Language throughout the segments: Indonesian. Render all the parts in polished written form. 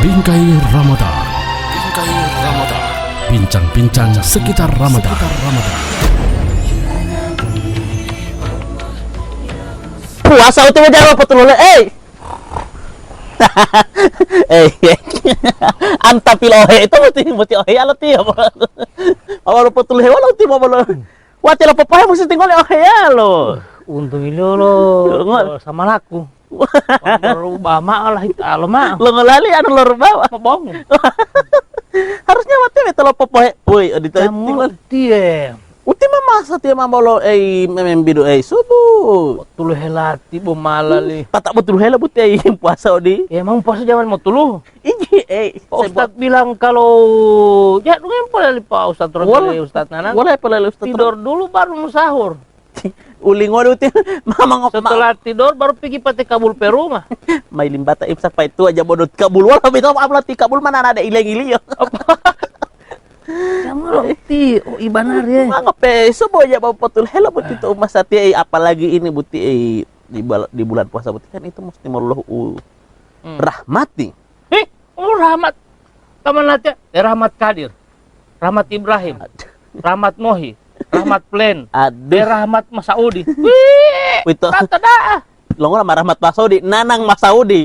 Bingkai Ramadan. Bingkai Ramadan. Bincang-bincang sekitar Ramadan. Puasa uti mo dyan po tulungan. Anta pilohe ito muti ohe ala ti. Awalo po tulungan wala uti mo balo. Wati la papaya mo sa tingol ohe alo. Untung ilolo sama laku. Merubah lah itu alma. Lo ngalali anu lor bawa. Mabong. Harusnya wati me telo papaya. Uy, dito tingol. Tie. Uti mamasa ti mamolo membidu subuh. Tulu helati bumalali. Patak betul hela buti puasa odi. Ya emang puasa zaman mau tulu. Iji Pak Ustadz bilang kalau ya dulu boleh Pak Ustadz Robi Ustadz Nanang. Boleh boleh Ustaz. Tidur dulu baru mau sahur. Uling waduh ti mama ngop. Setelah tidur baru pergi pati kabul peru mah. May limbata imsa pa itu aja bodot kabul wala bitaw amlati kabul mana ada ilang-ili yo. Kamu ti oh ibanar ya. Mga peso bo ya papatul hela buti to masati apalagi ini buti di bulan puasa buti kan itu mesti mallahu rahmati. Rahmat. Taman nanti Rahmat Kadir. Rahmat Ibrahim. Rahmat Nohi. Rahmat Plan. Aduh. Rahmat Masaudi. Itu Kata dah. longo nama Rahmat Masaudi, Nanang Masaudi.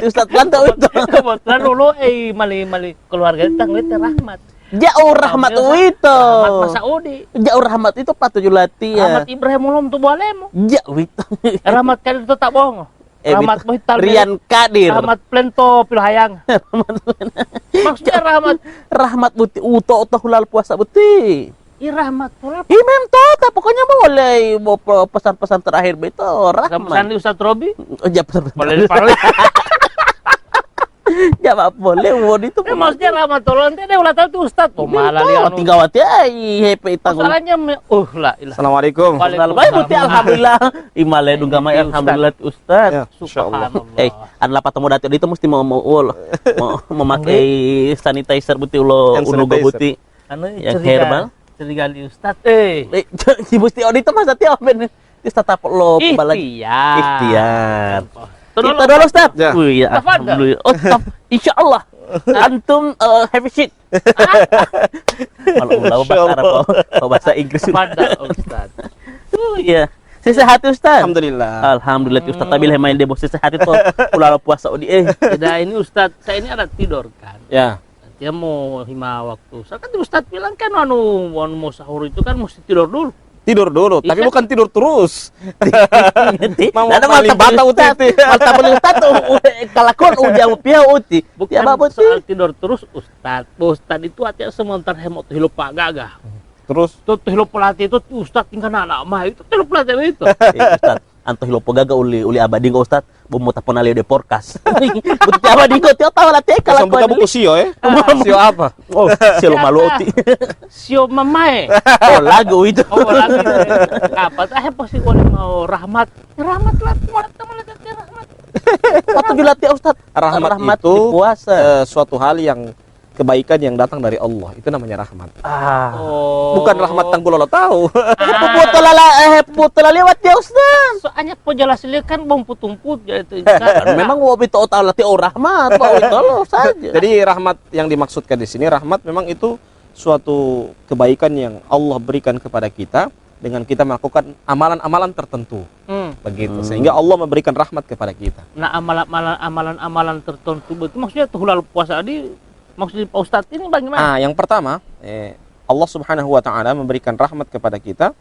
Ustaz Lanto itu. Kebetulan dulu mali keluarga tang itu Rahmat. Jauh rahmat itu. Rahmat Masaudi. Jauh rahmat itu patujulati ya. Rahmat Ibrahim ulum tu boleh. Jauh itu. Rahmat Kadir tu tak bohong. Rahmat Muhtal Rian Kadir. Rahmat Plento Pilhayang. Maksudnya Rahmat buti uto hulal puasa buti. Rahmat pula. Imam tota pokoknya boleh mau pesan-pesan terakhir beto rahmat. Pesan di Ustadz Robi. Ya pesan. Boleh dipakai. Ya boleh mau itu. Maksudnya Rahmat tolong dia ulah tahu tuh Ustadz. Malah dia tinggal wati hepe tanggung. Masalahnya lah. Assalamualaikum. Waalaikumsalam. Buti alhamdulillah. Imale dunga may alhamdulillah Ustaz. Ya, insyaallah. Anla patamo dati itu mesti mau memakai sanitizer buti ulo unugo buti. Yang herbal. Cerigali Ustadz. Si Busti Odi itu masa tiap ben tatap lo Ikhtiar. Kita dulu Ustaz. Ya. Iya, alhamdulillah. Oh, insyaallah. Antum have a seat. Kalau ulah bahasa Inggris. Pada Ustadz. Iya. Sehat Ustaz. Alhamdulillah. Alhamdulillah Ustaz tabil main demo sehat itu ulah puasa Odi Tidak ini Ustadz, saya ini ada tidur kan. Ya. Dia mau hima waktu. Saya kan Ustadz bilang kan mau sahur itu kan mesti tidur dulu. Tidur dulu, tapi Iya. bukan tidur terus. Mau Ada mali bata uti. Mata beli Ustaz kalakon ujang pia uti. Bukan Ya bapak soal tidur terus Ustadz itu artinya sementara hemot hilup pak gagah. Terus Tuh hilup pelatih itu Ustadz tinggal anak mah itu hilup pelatih itu. Ustaz, anto hilopo gaga uli abadi ko Ustaz, bumuta po na de porkas. Buti abadi ko tiyo tawa lati langsung buka buku sio Sio apa? Oh, silo malu uti. Sio mamae. Oh, lagu itu. Oh lagi. Apa tah pasti boleh mau rahmat. Rahmat lah teman rahmat. Satu julati Ustaz. Rahmat di itu puasa. suatu hal yang kebaikan yang datang dari Allah. Itu namanya rahmat. Oh. Bukan rahmat tang lo tahu. Putala lewat ya Ustaz. Soalnya penjelasannya kan bom putumput jadi itu. Memang wabi to lati oh rahmat, mau itu lo saja. Jadi rahmat yang dimaksudkan di sini rahmat memang itu suatu kebaikan yang Allah berikan kepada kita dengan kita melakukan amalan-amalan tertentu. Begitu. Sehingga Allah memberikan rahmat kepada kita. Nah, amalan-amalan tertentu itu maksudnya tuh hulal puasa di maksudnya Pak Ustadz ini bagaimana? Yang pertama, Allah Subhanahu wa taala memberikan rahmat kepada kita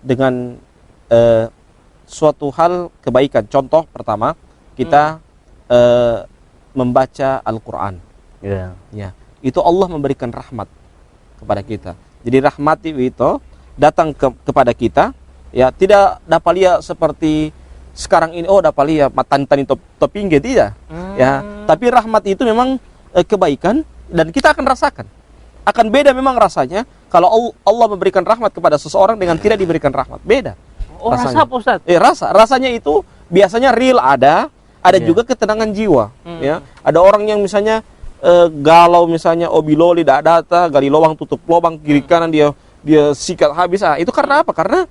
dengan suatu hal kebaikan. Contoh pertama, kita membaca Al-Qur'an. Ya. Ya, itu Allah memberikan rahmat kepada kita. Jadi rahmat itu datang kepada kita, ya tidak dapat lihat seperti sekarang ini dapat lihat matan-tani topingge tidak. Ya, tapi rahmat itu memang kebaikan dan kita akan rasakan. Akan beda memang rasanya kalau Allah memberikan rahmat kepada seseorang dengan tidak diberikan rahmat. Beda. Oh, rasa apa Ustaz? Rasanya itu biasanya real ada juga ketenangan jiwa. Ya, ada orang yang misalnya galau misalnya biloli tidak data, gali lubang tutup lubang kiri kanan dia sikat habis. Itu karena apa? Karena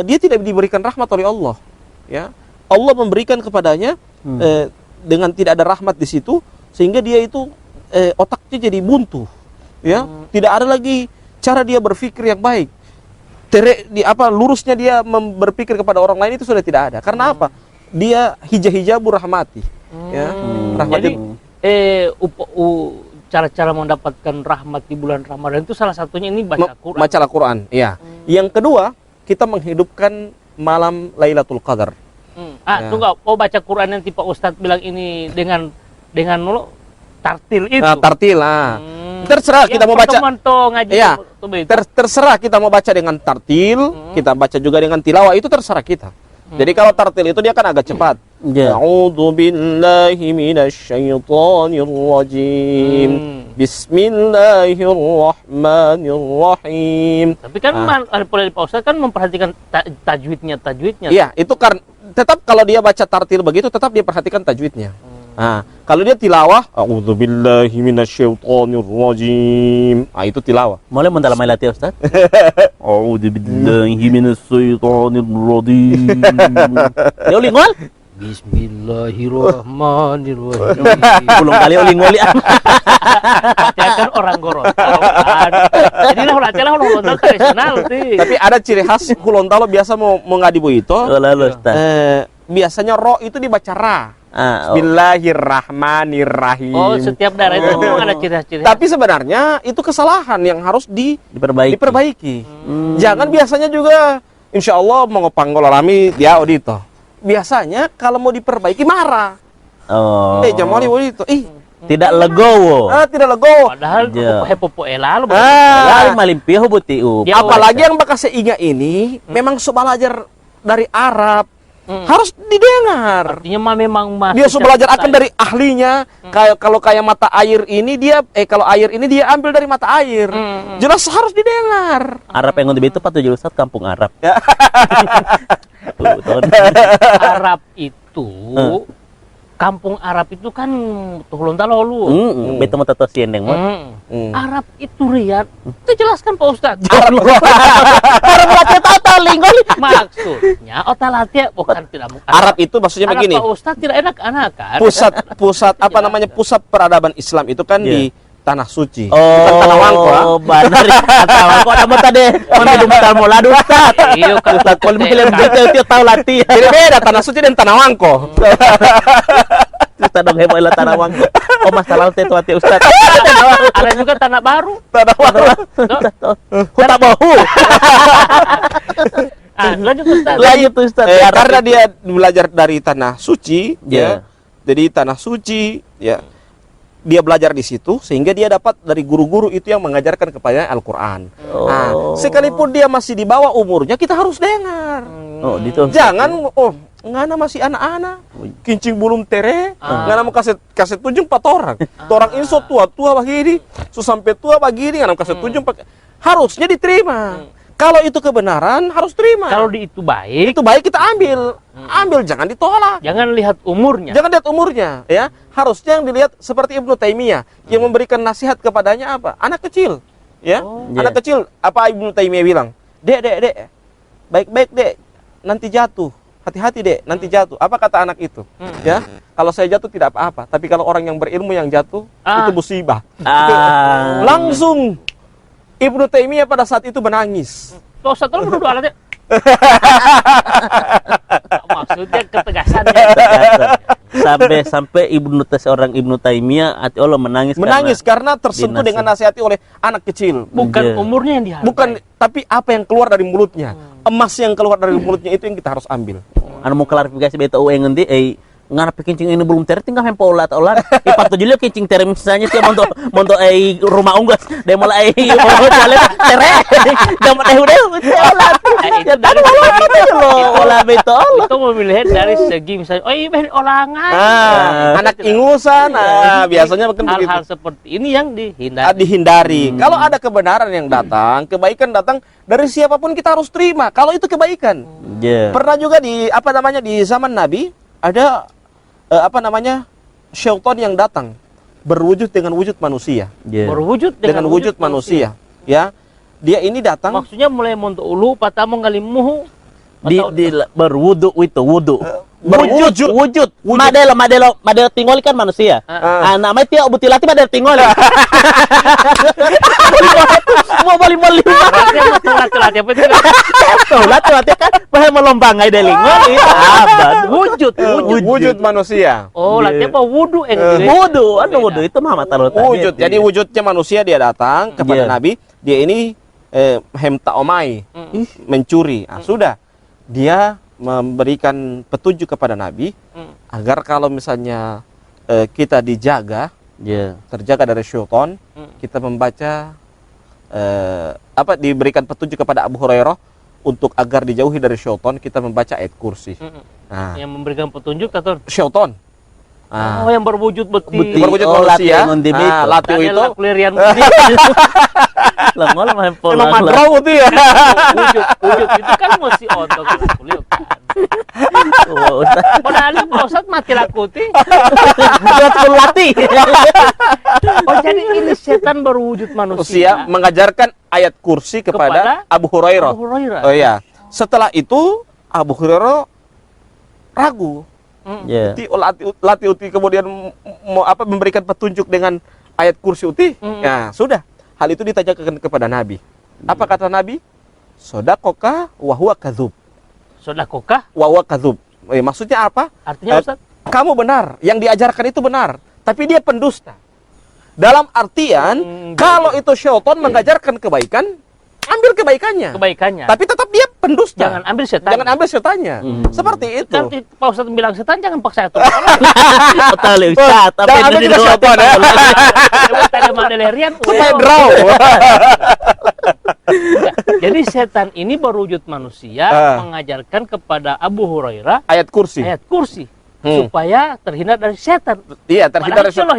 dia tidak diberikan rahmat oleh Allah. Ya, Allah memberikan kepadanya dengan tidak ada rahmat di situ. sehingga dia itu otaknya jadi buntu, ya. Tidak ada lagi cara dia berpikir yang baik. Lurusnya dia berpikir kepada orang lain itu sudah tidak ada. Karena apa? Dia hijab-hijabu rahmati, ya. Rahmati. Jadi cara-cara mendapatkan rahmat di bulan Ramadan itu salah satunya ini baca Quran. Baca Al-Quran, ya. Yang kedua, kita menghidupkan malam Lailatul Qadar. Ya. Tunggu, baca Quran nanti Pak Ustadz bilang ini dengan tartil itu. Tartil lah. Terserah kita mau baca. Ngaji Ya. Terserah kita mau baca dengan tartil, kita baca juga dengan tilawah, itu terserah kita. Jadi kalau tartil itu dia kan agak cepat. A'udzu billahi minasyaitonir rajim. Bismillahirrahmanirrahim. Tapi kan Pak Ustadz kan memperhatikan tajwidnya. Iya, itu karena tetap kalau dia baca tartil begitu tetap dia perhatikan tajwidnya. Nah, kalau dia tilawah, a'udzubillahi minasyaitonirrajim. Itu tilawah. Boleh mendalam latih Ustaz? A'udzubillahi minasyaitonirrajim. Ya ulingol? Bismillahirrahmanirrahim. Belum kali ulingol ya. Kan orang Gorontalo kan. Jadi lah Gorontalo tradisional sih. Tapi ada ciri khas Gorontalo biasa mau ngadi itu. Biasanya ro itu dibaca ra. Bismillahirrahmanirrahim. Setiap daerah itu memang ada ciri-ciri. Tapi sebenarnya itu kesalahan yang harus diperbaiki. Jangan biasanya juga insya Allah mau ngopanggolalami dia odito. Biasanya kalau mau diperbaiki marah. Jamali odito. Tidak legowo. Tidak legowo. Padahal hepopo lalu. Malimpiho butiu. Apalagi yang bakal seingat ini memang belajar dari Arab. Harus didengar. Artinya memang dia sudah belajar akan dari ahlinya. Kalau kayak mata air ini dia kalau air ini dia ambil dari mata air. Jelas harus didengar. Arab yang itu patut Ustaz kampung Arab. Arab itu kampung Arab itu kan Gorontalo lu. Betul mata siendeng Arab itu Riyad. Itu jelaskan Pak Ustaz. Arab latih total linggol. Maksudnya latih bukan tidak mungkin. Arab itu maksudnya Arab, begini. Pak Ustaz tidak enak-enak kan. Pusat pusat peradaban Islam itu kan di Tanah Suci. Bukan Tanah Wangko. Benar. Tanah Wangko ada tadi. Minum talmolado Ustaz. Iya kan Ustaz. Kalau film itu tahu latih. Jadi beda Tanah Suci dan Tanah Wangko. Kita dong hebat lah Tanah Wangko. Masalah itu hati Ustaz. Ada juga Tanah Baru. Tanah Wangko. Huta Bahu. Lanjut Ustaz. Karena dia belajar dari Tanah Suci, ya. Jadi Tanah Suci, ya. Dia belajar di situ sehingga dia dapat dari guru-guru itu yang mengajarkan kepadanya Al-Qur'an. Sekalipun dia masih di bawah umurnya kita harus dengar. Jangan ngana masih anak-anak, kincing belum tere, ngana mau kasih tunjuk 4 orang. Orang ini so tua begini, so sampai tua begini ngana kasih tunjuk harusnya diterima. Kalau itu kebenaran harus terima. Kalau itu baik kita ambil. Jangan ditolak. Jangan lihat umurnya. Ya. Harusnya yang dilihat seperti Ibnu Taimiyah yang memberikan nasihat kepadanya apa? Anak kecil, ya. Anak kecil, apa Ibnu Taimiyah bilang? Dek. Baik-baik, Dek. Nanti jatuh. Hati-hati, Dek, nanti jatuh. Apa kata anak itu? Ya. Kalau saya jatuh tidak apa-apa, tapi kalau orang yang berilmu yang jatuh itu musibah. Langsung Ibnu Taimiyah pada saat itu menangis. Pak Ustaz tolong berdoa alatnya. Maksudnya ketegasannya. Sampai seorang Ibnu Taimiyah hati Allah menangis karena tersentuh dengan nasihati oleh anak kecil. Bukan umurnya yang dihargai. Bukan, tapi apa yang keluar dari mulutnya. Emas yang keluar dari mulutnya itu yang kita harus ambil. Mau klarifikasi beta ngendi ngarap kincing ini belum ter tinggal main pola olah patu juli kincing ter misalnya dia monto rumah unggas dia mulai jalan tere dapat udah itu dari olah betul itu memilih dari segi misalnya olangan anak ingusan biasanya mungkin begitu. Hal-hal seperti ini yang dihindari. Kalau ada kebenaran yang datang, kebaikan datang dari siapapun kita harus terima. Kalau itu kebaikan. Pernah juga di zaman Nabi ada syaitan yang datang berwujud dengan wujud manusia. Berwujud dengan wujud manusia. Ya. Dia ini datang maksudnya mulai monto ulu patamu ngalimuhu berwudu itu wudu. Berwujud. Wujud. Madelo tinggal kan manusia. Namanya tiap butilati madelo tinggal. Mau bali Berarti yang laki-laki apa itu? Tuh, lati kan bahaya melombang ai delingol itu. Wujud manusia. Oh, latihan apa wudu Wudu, wudu itu mah mata lo. Wujud. Jadi wujudnya manusia, dia datang kepada Nabi, dia ini hemta omai, mencuri. Sudah. Dia memberikan petunjuk kepada Nabi agar kalau misalnya kita dijaga, terjaga dari syaitan, kita membaca diberikan petunjuk kepada Abu Hurairah untuk agar dijauhi dari syaitan, kita membaca ayat kursi. Nah, yang memberikan petunjuk atau syaitan. oh, yang berwujud beti. Berwujud manusia. Latu itu. Lengol mah pola. Emang madraw itu ya. Wujud itu kan mesti otot kuliah kan. Padahal Pak Ustaz mati lakuti. Lati. Oh, jadi ini setan berwujud manusia mengajarkan ayat kursi kepada Abu Hurairah. Oh iya. Setelah itu Abu Hurairah ragu. Lati uti kemudian memberikan petunjuk dengan ayat kursi uti. Ya, sudah. Hal itu ditanyakan kepada Nabi. Apa kata Nabi? Sodakoka wa huwa kadzub. Sodakoka Wa huwa kadzub. Maksudnya apa? Artinya Ustaz? Kamu benar, yang diajarkan itu benar, tapi dia pendusta. Dalam artian, kalau itu syaitan mengajarkan kebaikan, ambil kebaikannya. Tapi tetap dia pendusta. Jangan ambil setan. Jangan ambil setannya. Seperti itu. Kan Pak Ustaz bilang setan, jangan paksa itu. Betul Ustaz, tapi Jangan ambil juga syaitan ya. Ada mandelerian. Supaya draw. Jadi setan ini berwujud manusia mengajarkan kepada Abu Hurairah Ayat kursi. Supaya terhindar dari setan. Iya, terhindar dari setan.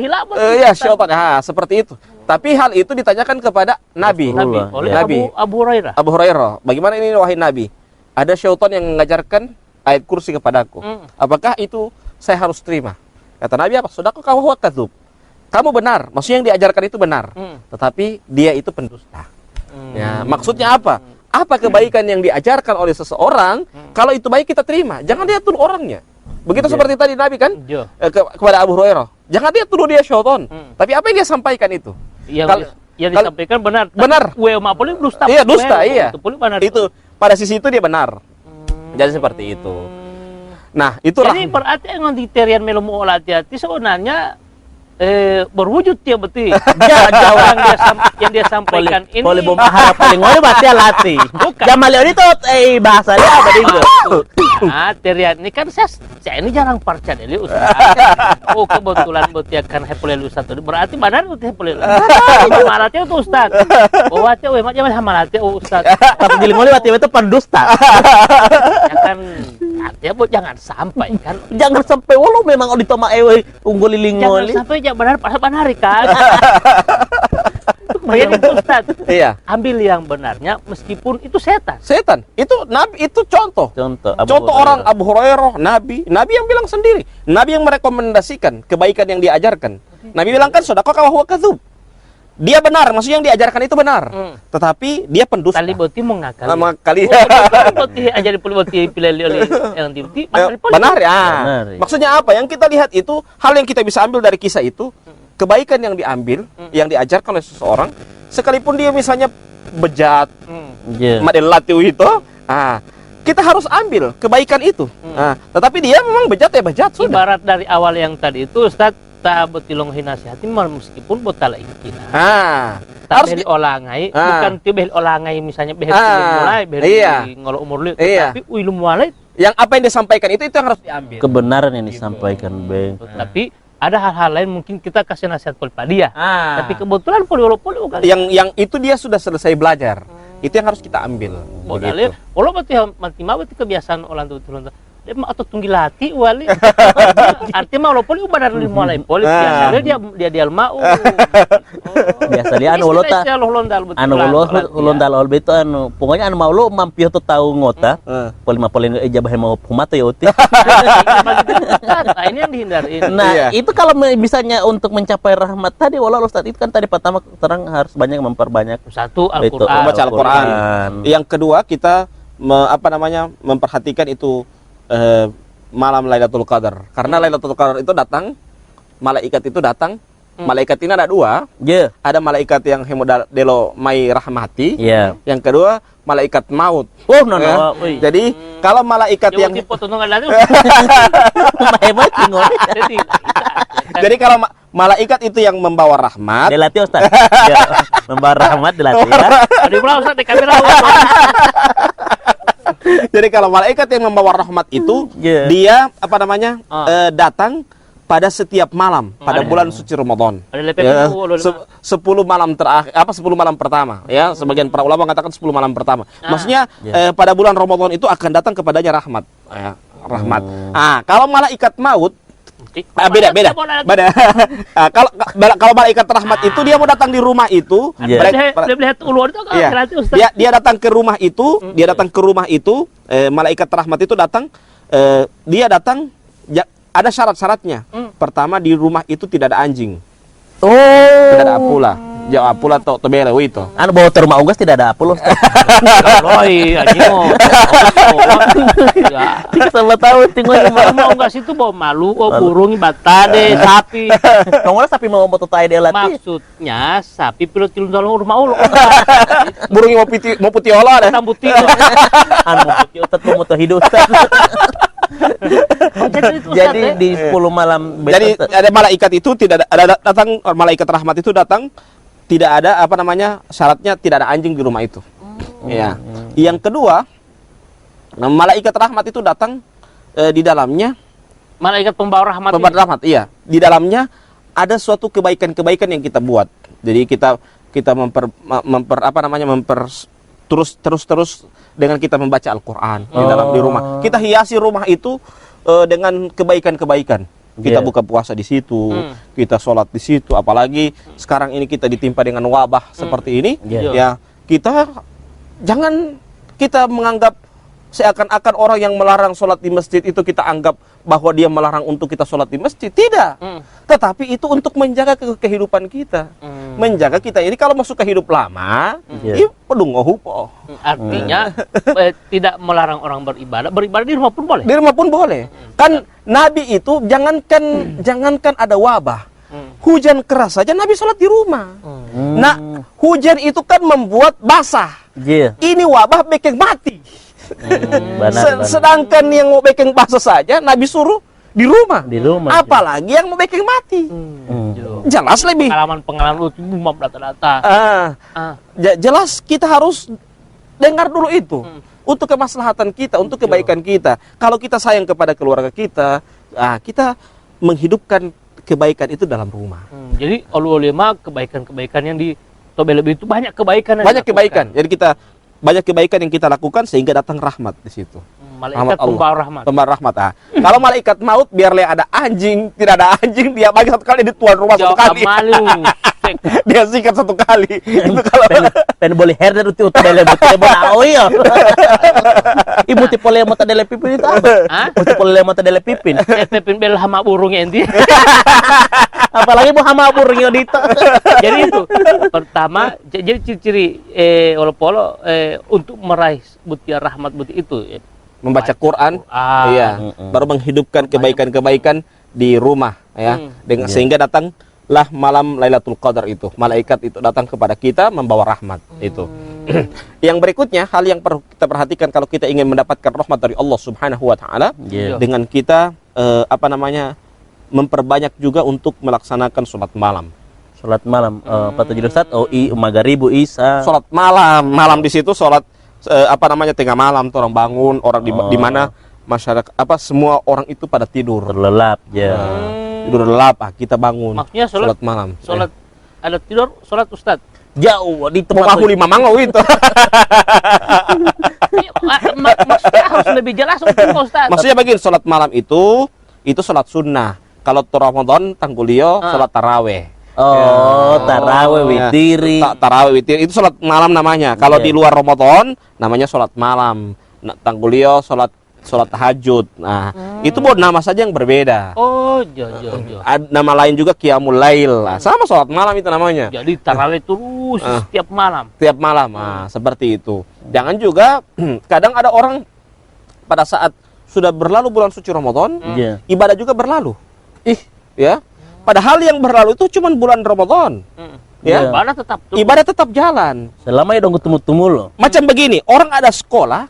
Iya, syaitan. Seperti itu. Tapi hal itu ditanyakan kepada Nabi. Oleh Abu Hurairah. Abu Hurairah, bagaimana ini wahai Nabi? Ada syaitan yang mengajarkan ayat kursi kepadaku. Apakah itu saya harus terima? Kata Nabi apa? Sodaqaka wa huwa kadzub. Kamu benar, maksudnya yang diajarkan itu benar. Tetapi dia itu pendusta. Ya, maksudnya apa? Apa kebaikan yang diajarkan oleh seseorang? Kalau itu baik kita terima. Jangan dia tuduh orangnya. Begitu seperti tadi Nabi kan kepada Abu Hurairah. Jangan dia tuduh dia syaitan. Tapi apa yang dia sampaikan itu? Yang disampaikan benar. Dusta. Iya, dusta, iya. Itu pada sisi itu dia benar. Jadi seperti itu. Nah, itulah. Jadi berarti yang di terian melomo hati-hati sebenarnya berwujud dia betul. yang dia sampaikan ini. Boleh harap paling ngoli baca lati. Jamal ini tuh bahasa dia apa dingo. Nah, terian ini kan saya ini jarang percaya dulu Ustaz. Oh, kebetulan betul kan hepolel Ustaz tadi. Berarti benar betul hepolel. Malatnya itu Ustaz. Oh, baca macam malatnya Ustaz. Tapi di ngoli baca itu pendusta. Ya kan artinya jangan sampai kan. Jangan sampai walau memang ditoma unggul lingoli. Jangan sampai benar kan. Jadi Ustaz, ambil yang benarnya meskipun itu setan. Setan. Itu Nabi, itu contoh orang Abu Hurairah, Nabi yang bilang sendiri. Nabi yang merekomendasikan kebaikan yang diajarkan. Nabi bilang kan sodaqaka wa huwa kadzub. Dia benar, maksudnya yang diajarkan itu benar. Tetapi dia pendusta. Tali boti mengakali. Mengakali. Boti aja dipilih oleh yang diuti. Benar ya. Maksudnya apa? Yang kita lihat itu hal yang kita bisa ambil dari kisah itu, kebaikan yang diambil, yang diajarkan oleh seseorang, sekalipun dia misalnya bejat, madelatu itu, kita harus ambil kebaikan itu. Tetapi dia memang bejat ya bejat sudah. Ibarat dari awal yang tadi itu Ustaz, betilong hinasihati meskipun botala ingkina. Harus diolangai, bukan tibeh olangai misalnya mulai ngolo umur lu, tapi ilmu mulai yang apa yang disampaikan itu yang harus diambil. Kebenaran yang disampaikan, Bang. Tapi ada hal-hal lain mungkin kita kasih nasihat poli dia. Tapi kebetulan poli kan. Yang itu dia sudah selesai belajar. Itu yang harus kita ambil. Begitu. Walau mati kebiasaan orang tua atau tunggilati wali. Artinya walaupun benar mulai poli biasanya dia mau. Biasa dia ulota. Ulondal itu pokoknya mau lo mampir tuh tahu ngota. Poli ijabah mau humata ya uti. Nah, ini yang dihindari. Nah, itu kalau misalnya untuk mencapai rahmat tadi walau Ustaz itu kan tadi pertama terang harus banyak memperbanyak satu Al-Qur'an. Membaca Al-Qur'an. Yang kedua kita memperhatikan itu malam Lailatul Qadar. Karena Lailatul Qadar itu datang, malaikat itu datang. Malaikat ini ada dua. Ada malaikat yang hemodelo mai rahmati. Yang kedua malaikat maut. Jadi kalau malaikat yang jadi kalau malaikat itu yang membawa rahmat. Dilatih Ustaz. Membawa rahmat dilatih ya. Di pulau Ustaz di kamera. Jadi kalau malaikat yang membawa rahmat itu dia datang pada setiap malam pada bulan suci Ramadan. 10 malam terakhir 10 malam pertama ya, sebagian para ulama mengatakan 10 malam pertama. Maksudnya pada bulan Ramadan itu akan datang kepadanya rahmat ya, rahmat. Kalau malaikat maut beda. Kalau malaikat rahmat itu dia mau datang di rumah itu, dia datang ke rumah itu, malaikat rahmat itu datang, dia datang ada syarat-syaratnya. Pertama, di rumah itu tidak ada anjing. Tidak ada apula. Jauh apula atau tebele itu. Anu bawa ke rumah unggas tidak ada apul. Loi, anjing. Sama tahu tinggal rumah unggas itu bawa malu, burung, batade, sapi. Kamu sapi mau moto tai dia latih. Maksudnya sapi pilot tilun dalam rumah ulo. Burung mau putih olah deh. Tambuti. Anu mau putih utat mau moto hidup. Jadi di 10 malam jadi ada malaikat itu tidak ada datang, malaikat rahmat itu datang, tidak ada syaratnya tidak ada anjing di rumah itu. Ya. Yang kedua, malaikat rahmat itu datang di dalamnya malaikat pembawa rahmat. Iya. Di dalamnya ada suatu kebaikan-kebaikan yang kita buat. Jadi kita terus dengan kita membaca Al-Qur'an di rumah. Kita hiasi rumah itu dengan kebaikan-kebaikan. Kita buka puasa di situ, kita sholat di situ. Apalagi sekarang ini kita ditimpa dengan wabah seperti ini, ya kita jangan kita menganggap seakan-akan orang yang melarang sholat di masjid itu kita anggap bahwa dia melarang untuk kita sholat di masjid. Tidak. Tetapi itu untuk menjaga kehidupan kita. Menjaga kita ini kalau masuk ke hidup lama, artinya tidak melarang orang beribadah. Beribadah di rumah pun boleh. Di rumah pun boleh. Kan Nabi itu jangankan ada wabah, hujan keras saja Nabi sholat di rumah. Nah, hujan itu kan membuat basah. Ini wabah bikin mati. Sedangkan yang mau bikin basah saja Nabi suruh di rumah. Apalagi yang mau bikin mati. Jelas lebih. Pengalaman lu data-data. Jelas kita harus dengar dulu itu. Untuk kemaslahatan kita, untuk kebaikan kita. Kalau kita sayang kepada keluarga kita, kita menghidupkan kebaikan itu dalam rumah. Jadi ulama kebaikan-kebaikan yang di Tobelebe itu banyak kebaikan. Banyak kebaikan. Jadi kita banyak kebaikan yang kita lakukan sehingga datang rahmat di situ. Malaikat pembawa rahmat. Pembawa rahmat. Kalau malaikat maut biarlah ada anjing, tidak ada anjing, dia bagi satu kali di tuan rumah satu kali. Dia sikat satu kali. Itu kalau pen boleh herder uti utadele betul boleh ya. Ibu tipole mata dele pipin itu apa? Ibu tipole mata dele pipin. Pipin bel hama burung enti. Apalagi mau hama burung dito. Jadi itu pertama jadi ciri-ciri polo untuk meraih butiar rahmat buti itu membaca Quran, iya, baru menghidupkan kebaikan-kebaikan di rumah, ya, dengan sehingga datanglah malam Lailatul Qadar itu, malaikat itu datang kepada kita membawa rahmat itu. Yang berikutnya hal yang perlu kita perhatikan kalau kita ingin mendapatkan rahmat dari Allah Subhanahu Wa Taala, dengan kita memperbanyak juga untuk melaksanakan sholat malam. Sholat malam, Pak Ustaz, magaribu isya. Sholat malam di situ sholat tengah malam, orang bangun, orang di mana masyarakat semua orang itu pada tidur. Terlelap, tidur lelap, kita bangun. Maksudnya sholat malam. Sholat ada tidur, sholat Ustaz. Jauh di tempat aku 5 mango itu. Maksudnya harus lebih jelas untuk Ustaz. Maksudnya begini, sholat malam itu sholat sunnah. Kalau Ramadan tanggulio sholat taraweh. Taraweh witiri. Taraweh witiri itu sholat malam namanya. Kalau di luar Ramadan namanya sholat malam. Tanggulio sholat tahajud. Nah, itu buat nama saja yang berbeda. Jo. Nama lain juga qiyamul lail. Sama sholat malam itu namanya. Jadi taraweh turun terus setiap malam. Tiap malam, seperti itu. Jangan juga kadang ada orang pada saat sudah berlalu bulan suci Ramadan, ibadah juga berlalu. Ya. Padahal yang berlalu itu cuma bulan Ramadan. Ya. Ibadah tetap jalan. Selama ya dong ketemu loh. Macam begini, orang ada sekolah,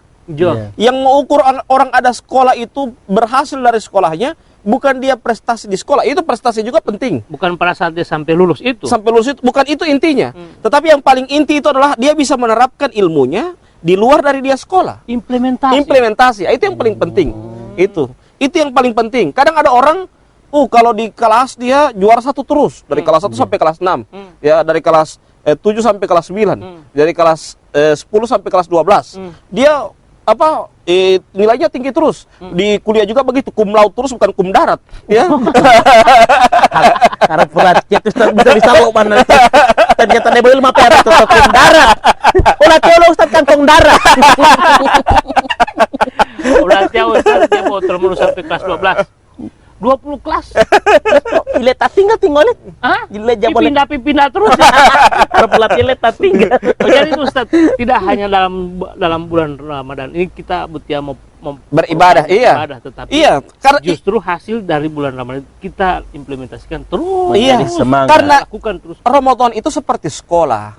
yang mengukur orang ada sekolah itu berhasil dari sekolahnya, bukan dia prestasi di sekolah, itu prestasi juga penting. Bukan pada saat dia sampai lulus itu. Sampai lulus itu, bukan itu intinya. Tetapi yang paling inti itu adalah dia bisa menerapkan ilmunya di luar dari dia sekolah. Implementasi, itu yang paling penting. Itu yang paling penting. Kadang ada orang, kalau di kelas dia juara 1 terus, dari kelas 1 sampai kelas 6. Ya, dari kelas 7 sampai kelas 9. Dari kelas 10 sampai kelas 12. Dia nilainya tinggi terus. Di kuliah juga begitu, cum laude terus, bukan cum darat, ya. Harap berat, itu bisa bawa mana? Ternyata dia boleh mampir itu cum darat. Ulah teolo Ustaz kantong darat. Ulah teolo Ustaz dia mau terus sampai kelas 12. 20 kelas. Ilet tinggal tinggolet. Ilet pindah terus. Harap pelatih ilet tinggal. Jadi Ustaz, tidak hanya dalam bulan Ramadan ini kita butuh mau beribadah, tetapi karena justru hasil dari bulan Ramadan kita implementasikan terus. Karena lakukan terus. Ramadan itu seperti sekolah.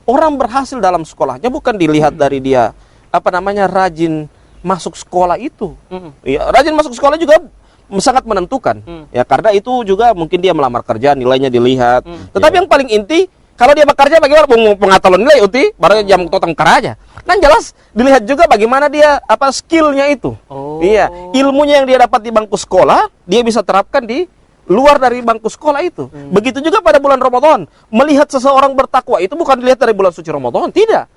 Orang berhasil dalam sekolahnya bukan dilihat dari dia rajin masuk sekolah itu. Rajin masuk sekolah juga sangat menentukan, ya, karena itu juga mungkin dia melamar kerja, nilainya dilihat. Tetapi yang paling inti, kalau dia bekerja bagaimana pengetahuan nilai uti, baru jam toteng keraja. Kan jelas dilihat juga bagaimana dia skillnya itu. Ilmunya yang dia dapat di bangku sekolah, dia bisa terapkan di luar dari bangku sekolah itu. Begitu juga pada bulan Ramadan, melihat seseorang bertakwa itu bukan dilihat dari bulan suci Ramadan, tidak.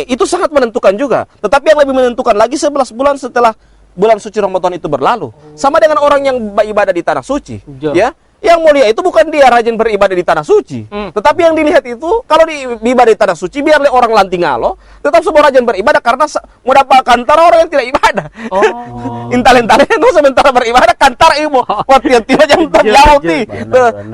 Itu sangat menentukan juga. Tetapi yang lebih menentukan lagi 11 bulan setelah bulan suci Ramadan itu berlalu. Sama dengan orang yang beribadah di tanah suci. Ya, yang mulia itu bukan dia rajin beribadah di tanah suci. Tetapi yang dilihat itu, kalau beribadah di tanah suci, biarlah orang lantingalo, tetap semua rajin beribadah karena mau dapat kantar orang yang tidak ibadah. Intalen-talen itu sementara beribadah kantar ibu. Tiap-tiap jam jauh ti.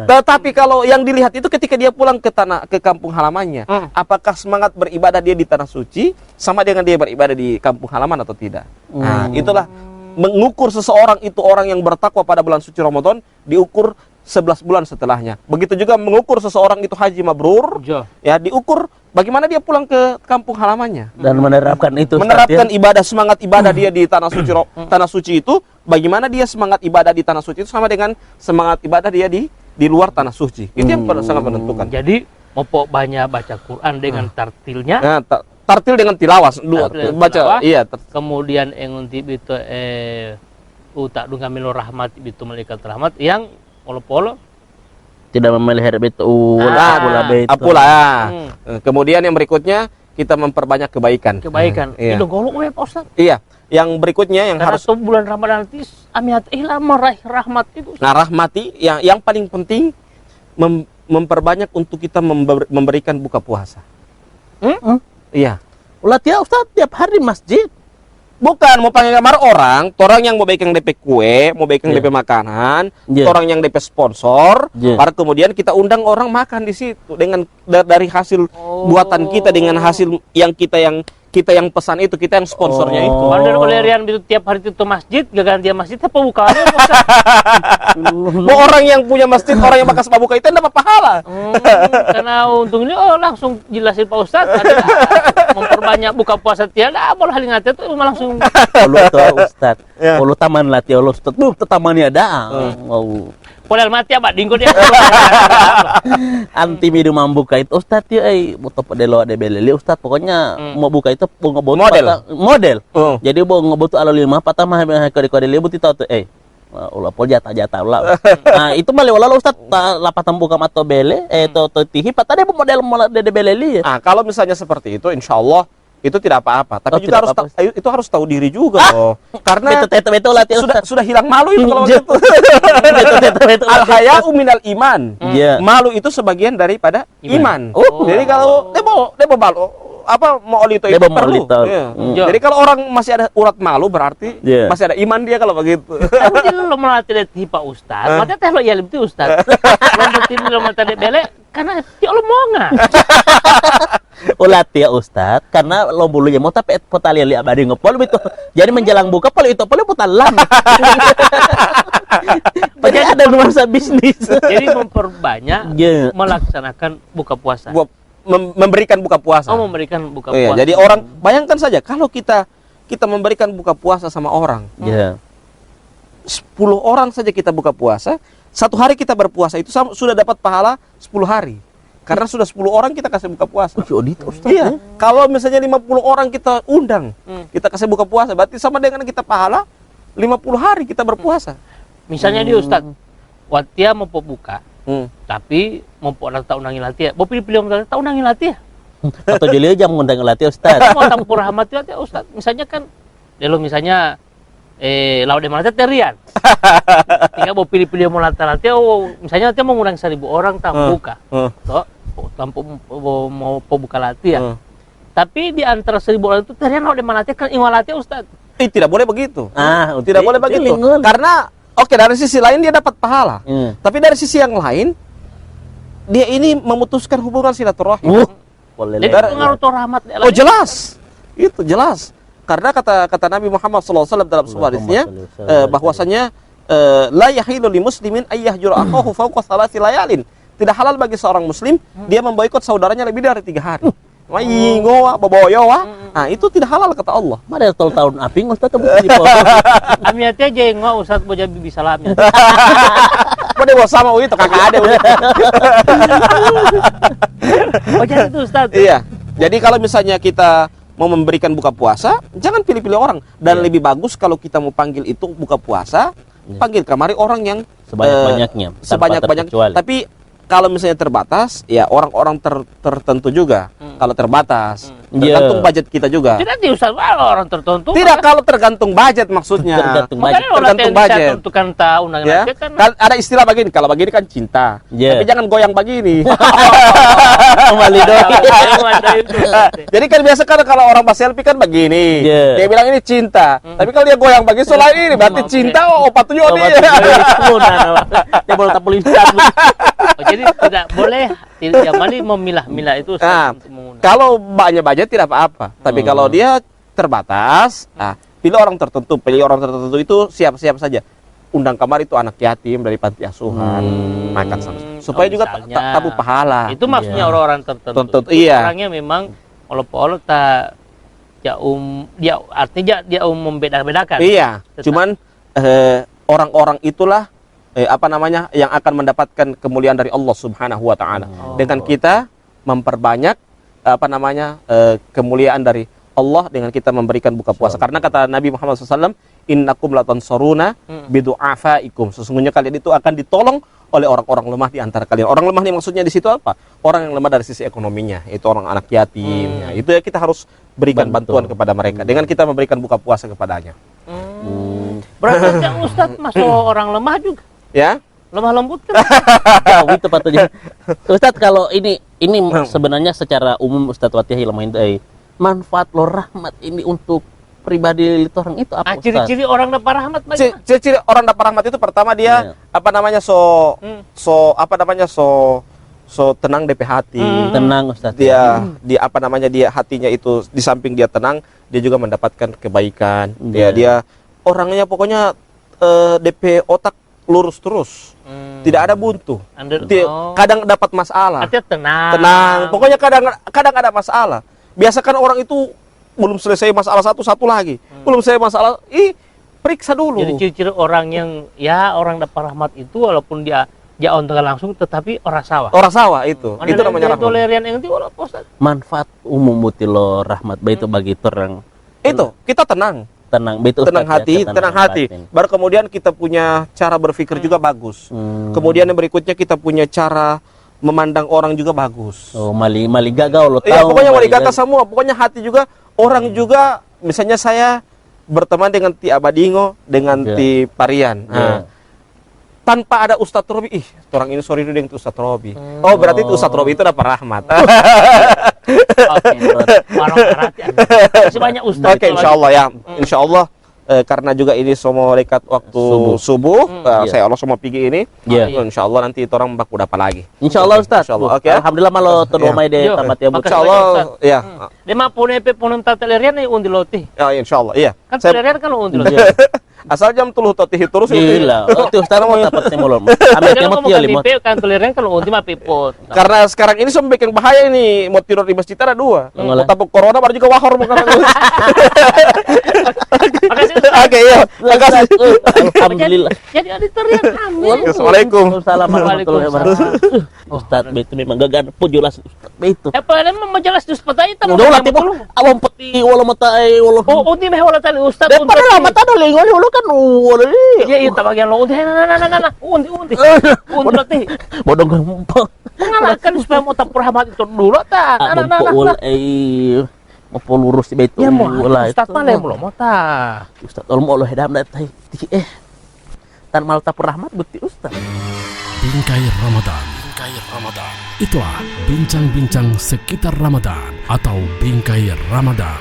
Tetapi kalau yang dilihat itu ketika dia pulang ke kampung halamannya, apakah semangat beribadah dia di tanah suci sama dengan dia beribadah di kampung halaman atau tidak? Nah, itulah mengukur seseorang itu orang yang bertakwa pada bulan suci Ramadan diukur 11 bulan setelahnya. Begitu juga mengukur seseorang itu haji mabrur, ya diukur bagaimana dia pulang ke kampung halamannya dan menerapkan itu. Menerapkan ibadah, semangat ibadah dia di tanah suci itu, bagaimana dia semangat ibadah di tanah suci itu sama dengan semangat ibadah dia di luar tanah suci. Itu yang sangat menentukan. Jadi mau banyak baca Quran dengan tartilnya. Tartil dengan tilawas, baca, kemudian engunti itu utak dungamilo rahmat itu malaikat rahmat yang polo-polo tidak memelihara betul Kemudian yang berikutnya kita memperbanyak kebaikan. Itu golok web Ustaz. Yang berikutnya yang karena harus bulan Ramadan nanti amiat meraih rahmat itu. Nah, rahmati yang paling penting memperbanyak untuk kita memberikan buka puasa. Ulah Ustaz tiap hari masjid. Bukan mau panggil kamar orang yang mau baikang DP kue, mau baikang DP makanan, orang yang DP sponsor, baru kemudian kita undang orang makan di situ dengan dari hasil buatan kita, dengan hasil yang kita yang pesan itu, kita yang sponsornya itu. Kalau oleh Rian itu tiap hari itu masjid, gak ganti masjid apa bukaannya? Mau orang yang punya masjid, orang yang bekas pabuka itu dapat pahala. Karena untungnya langsung jelasin Pak Ustadz, memperbanyak buka puasa tiada, boleh hal ingat itu langsung. Kalau Ustadz, kalau taman latih Allah Ustadz, tamannya ada. Polel mati apa dinggo dia. Anti minum buka itu Ustadz ya butuh pedelo ada beleli Ustadz, pokoknya mau buka itu mau model. Jadi mau ngebutuh ala 5 patah mah kode libut itu ulah pol jatah ulah. Nah, itu balik ulah Ustadz lapatan buka atau bele to tihi patah dia model de beleli. Ah, kalau misalnya seperti itu insyaallah itu tidak apa-apa, tapi juga harus tahu diri juga loh. Karena sudah hilang malu itu kalau gitu. Al haya'u minal iman. Malu itu sebagian daripada iman. Jadi kalau dia mau malu, mau oli itu Dia mau perlu. oli tau. Iya. Iya. Jadi kalau orang masih ada urat malu berarti masih ada iman dia kalau begitu. Tapi jadi lo melatih Pak Ustad, mata teh lo ya lebih Ustad. Lo melatih bele karena dia lo mau nggak? Ulat ya Ustad, karena lo bulunya mau tapi potali li abadi ngopol itu. Jadi menjelang buka poli itu poli potalan. Jadi ada nuansa bisnis. Jadi memperbanyak melaksanakan buka puasa. Memberikan buka puasa. Oh, memberikan buka Iya, puasa. jadi orang bayangkan saja kalau kita memberikan buka puasa sama orang. Iya. 10 orang saja kita buka puasa, satu hari kita berpuasa itu sudah dapat pahala 10 hari. Karena sudah 10 orang kita kasih buka puasa. Iya. Kalau misalnya 50 orang kita undang, kita kasih buka puasa, berarti sama dengan kita pahala 50 hari kita berpuasa. Misalnya dia Ustad, watia mau buka, tapi mau tak undangi latih. Mau pilih-pilih mau tak undangi latih. Atau jadi aja mengundang latih Ustad. Mau tampur rahmat latih Ustad. Misalnya kan, lo misalnya laut di mana terian. Tinggal mau pilih-pilih mau latih. Oh, misalnya dia mau ngundang 1.000 orang tak buka. Toh, tanpa mau buka latih ya. Tapi di antara 1.000 orang itu terian laut di mana kan ingwal latih Ustad. Tidak boleh begitu. Tidak boleh begitu. Karena dari sisi lain dia dapat pahala. Tapi dari sisi yang lain dia ini memutuskan hubungan silaturahim. Jadi pengaruh rahmat. Oh jelas. Itu jelas. Karena kata Nabi Muhammad SAW dalam sebuah hadisnya bahwasanya la yahilu li muslimin ayyahjura akhahu fawqa thalathi layalin. Tidak halal bagi seorang muslim dia memboikot saudaranya lebih dari 3 hari. Ngoa boboyo nah itu tidak halal kata Allah. Mana tahun aping Ustaz tapi di Ami ate jenggo Ustaz boja bibi salamnya. Pada bos sama itu kakak ada. Oh jadi itu Ustaz. Iya. Jadi kalau misalnya kita mau memberikan buka puasa, jangan pilih-pilih orang. Dan lebih bagus kalau kita mau panggil itu buka puasa, panggil kamari orang yang sebanyak-banyaknya. Sebanyak-banyaknya. Tapi kalau misalnya terbatas, ya orang-orang tertentu juga. Kalau terbatas, tergantung budget kita juga. Tidak diusah orang tertentu. Tidak, kalau tergantung budget maksudnya. Tergantung budget. Tentukan tahu Ya? Kan ada istilah begini, kalau begini kan cinta. Tapi jangan goyang begini. Kembali doi. Jadi kan biasa kan kalau orang pas selfie kan begini. Dia bilang ini cinta. Tapi kalau dia goyang begini soal ini berarti cinta opat tujuh dia. Dia boleh tak polisi. Jadi tidak boleh memilah-milah itu. Kalau banyak budget tidak apa-apa. Tapi kalau dia terbatas, pilih orang tertentu itu siap-siap saja. Undang kamar itu anak yatim dari panti asuhan, makan sama supaya juga tabu pahala. Itu maksudnya orang-orang tertentu. Iya. Orangnya memang kalau tak dia artinya dia membeda-bedakan. Iya. Cuman orang-orang itulah yang akan mendapatkan kemuliaan dari Allah Subhanahu wa taala. Dengan kita memperbanyak kemuliaan dari Allah dengan kita memberikan buka puasa. Karena kata Nabi Muhammad SAW, innakum latansuruna bidu'afaikum. Sesungguhnya kalian itu akan ditolong oleh orang-orang lemah di antara kalian. Orang lemah ini maksudnya di situ apa? Orang yang lemah dari sisi ekonominya, itu orang anak yatim. Itu ya kita harus berikan bantuan kepada mereka dengan kita memberikan buka puasa kepadanya. Berarti Ustadz masuk orang lemah juga. Ya? Lemah lembut kan? Itu patutnya. Ustadz kalau ini sebenarnya secara umum Ustadz Watiah Ilmain manfaat lo rahmat ini untuk pribadi orang itu apa Ustadz? Ciri-ciri orang dapat rahmat bagaimana? Ciri-ciri orang dapat rahmat itu pertama dia so tenang DP hati. Tenang Ustadz. Dia hatinya itu di samping dia tenang, dia juga mendapatkan kebaikan. Dia orangnya pokoknya DP otak lurus terus. Tidak ada buntu. Kadang dapat masalah. Artinya tenang. Pokoknya kadang ada masalah. Biasakan orang itu belum selesai masalah satu lagi. Belum selesai masalah, periksa dulu. Jadi ciri-ciri orang yang orang dapat rahmat itu walaupun dia onteng langsung tetapi orang sawah itu namanya rahmat. Tolerian yang itu manfaat umum mutilo rahmat itu bagi orang. Itu kita tenang hati. Baru kemudian kita punya cara berpikir juga bagus. Kemudian yang berikutnya kita punya cara memandang orang juga bagus. Mali gagau lo tahu. Iya, pokoknya mali gagau semua. Pokoknya hati juga orang juga. Misalnya saya berteman dengan Ti Abadingo dengan Ti Parian. Tanpa ada Ustadz Robi, orang ini sorry dengan Ustadz Robi. Berarti itu Ustadz Robi itu dapat rahmat. Oke. Warung arati. Masih banyak Ustaz. Oke, insyaallah ya. Insyaallah karena juga ini semua dekat waktu subuh, saya Allah semua pergi ini. Iya. Insyaallah nanti orang baku dapat lagi. Insyaallah Ustaz. Insyaallah. Oke. Alhamdulillah malo tudua mai de tamat ya Bu. Insyaallah ya. Dia mah punya punun tatalerian nih undi loti. Ya insyaallah iya. Kan talerian kan undi loti. Asal jam 10 tatihi terus Gila. Oh, tuh Ustaz mau dapat semolon. Ambil Kan kemot kamu ya kan limot. tipe kan talerian kan undi mah pipot. Karena sekarang ini sampai yang bahaya ini mau tidur di masjid ada dua. Ngolah. Tapi corona baru juga wahor bukan. Makasih Ustaz. Oke ya. Makasih. Alhamdulillah. Jadi auditorian amin. Assalamualaikum. Waalaikumsalam warahmatullahi wabarakatuh. Ustaz betul memang gagan pun jelas Ustaz betul. Apa nama majalah dus patai itu? Udah latih pun awam peti wala mata wala. Oh, undi mah wala tali Ustaz. Depan lah mata ada lengon wala kan wala. Iya, itu bagian lo undi. Nah. Undi. Undi loti. Bodong gampang. Mengalahkan supaya mau tapur rahmat itu dulu ta. Nah. Wala mau lurus di betul. Ya mau wala. Ustaz mah belum mau ta. Ustaz tolong Allah hedam dah teh. Tan mal tapur rahmat bukti Ustaz. Bingkai Ramadan. Itulah bincang-bincang sekitar Ramadan atau Bingkai Ramadan.